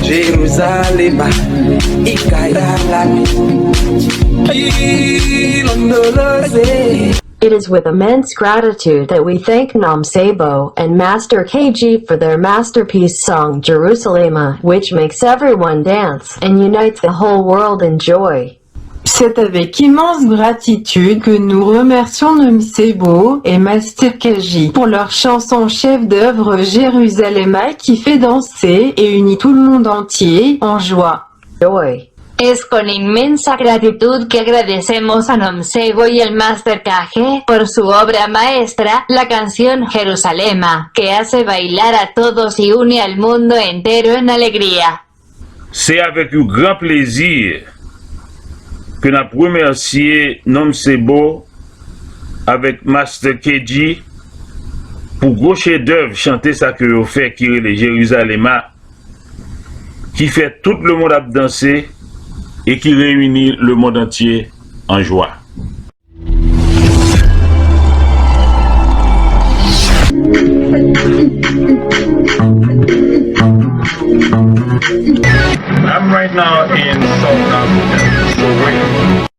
Jérusalem, It is with immense gratitude that we thank Nam Sabo and Master KG for their masterpiece song Jerusalem, which makes everyone dance and unites the whole world in joy. C'est avec immense gratitude que nous remercions Nam Sebo et Master KG pour leur chanson chef-d'œuvre Jérusalem qui fait danser et unit tout le monde entier en joie. Joy. Es con inmensa gratitud que agradecemos a Nomsebo y el Master KG por su obra maestra, la canción Jerusalema, que hace bailar a todos y une al mundo entero en alegría. C'est avec un grand plaisir que nous remercions Nomsebo avec Master KG pour gros chef-d'œuvre chanter ça que vous fait qui est le Jérusalem, qui fait tout le monde à danser et qui réunit le monde entier en joie. I'm right now in South Africa, so wait.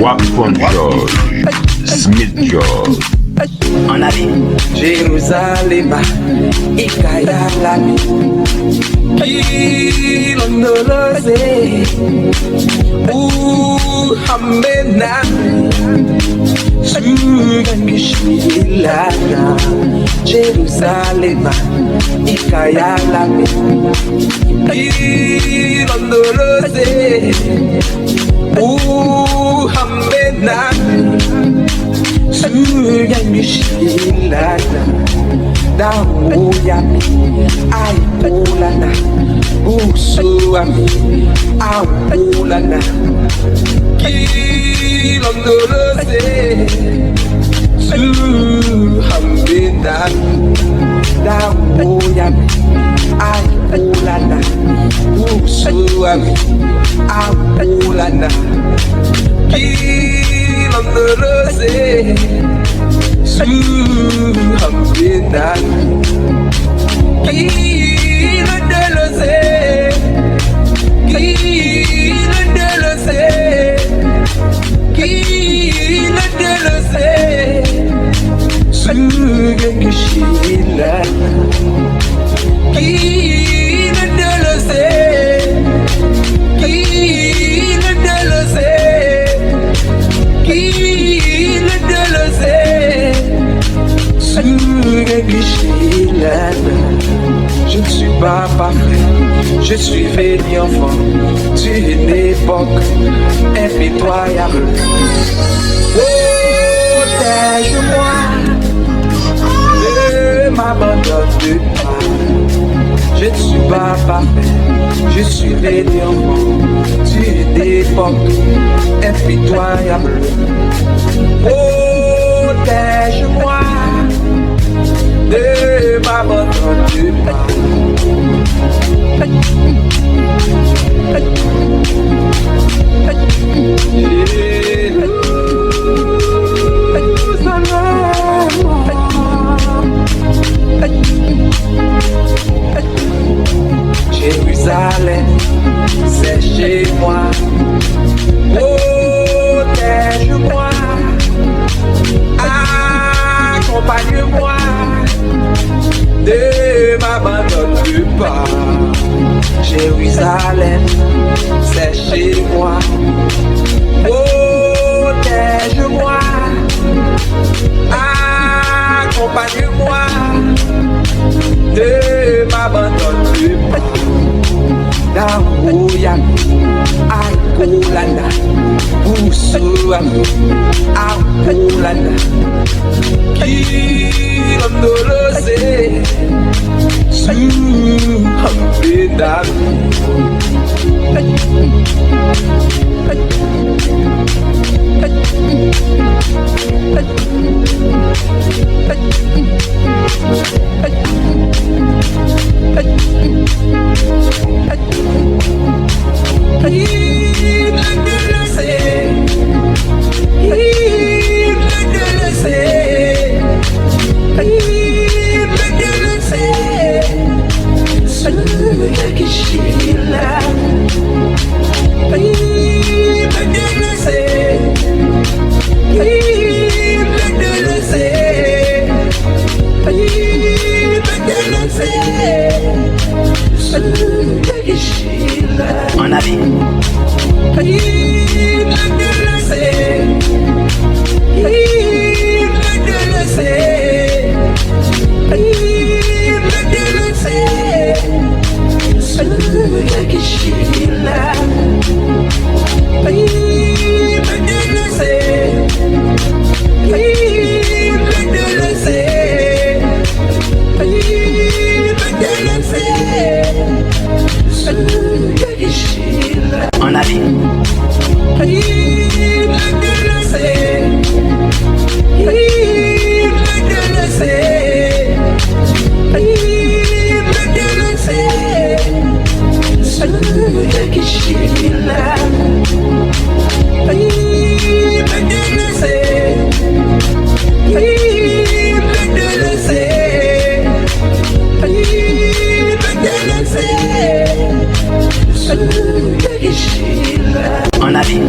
Wakfon George, Smith George. En avis, Jérusalem, Ikayalami, Ilondoloze, Uhamena, Sugamishilana, Jérusalem, Ikayalami, Ilondoloze, Uhamena, Sugamishilana, Dawoyami, Aipulana, Usuami, Aipulana, Kilondoloze, Suhamena, Dawoyami, Aipulana, Usuami, Aipulana, Kilondoloze, Suhamena, Kilondoloze, Kilondoloze, Kilondoloze, Sugamishilana, Kilondoloze, Kilondoloze, Kilondoloze, je ne suis pas parfait, je suis venu enfant d'une époque impitoyable. Protège-moi, ne m'abandonne pas. Je ne suis pas parfait, je suis venu enfant d'une époque impitoyable. Protège-moi, ne m'abandonne pas. Jérusalem, c'est chez moi. Protège-moi, accompagne-moi, ne m'abandonne pas. Jérusalem, c'est chez moi. Protège-moi, accompagne-moi, ne m'abandonne pas. Daoyam, Akulanda, Usuam, Akulanda, Kirondolose, Hampidam. En avis. En avis. En avis. En avis.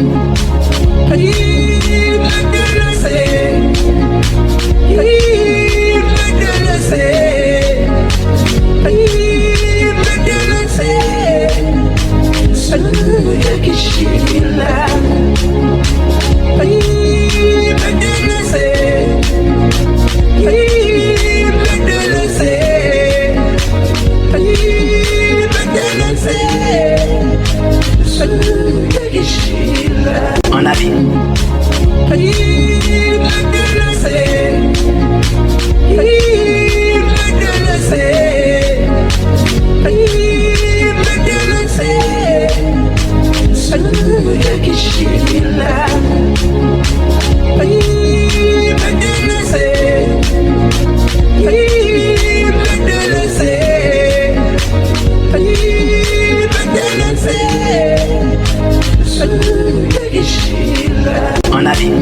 En avis.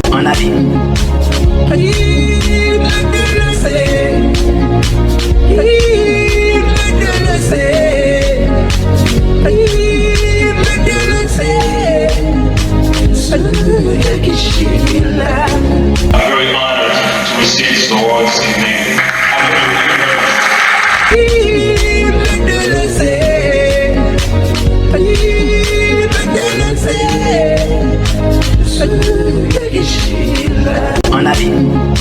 En avis. I'm very honored to receive this award this evening. En avis. En avis.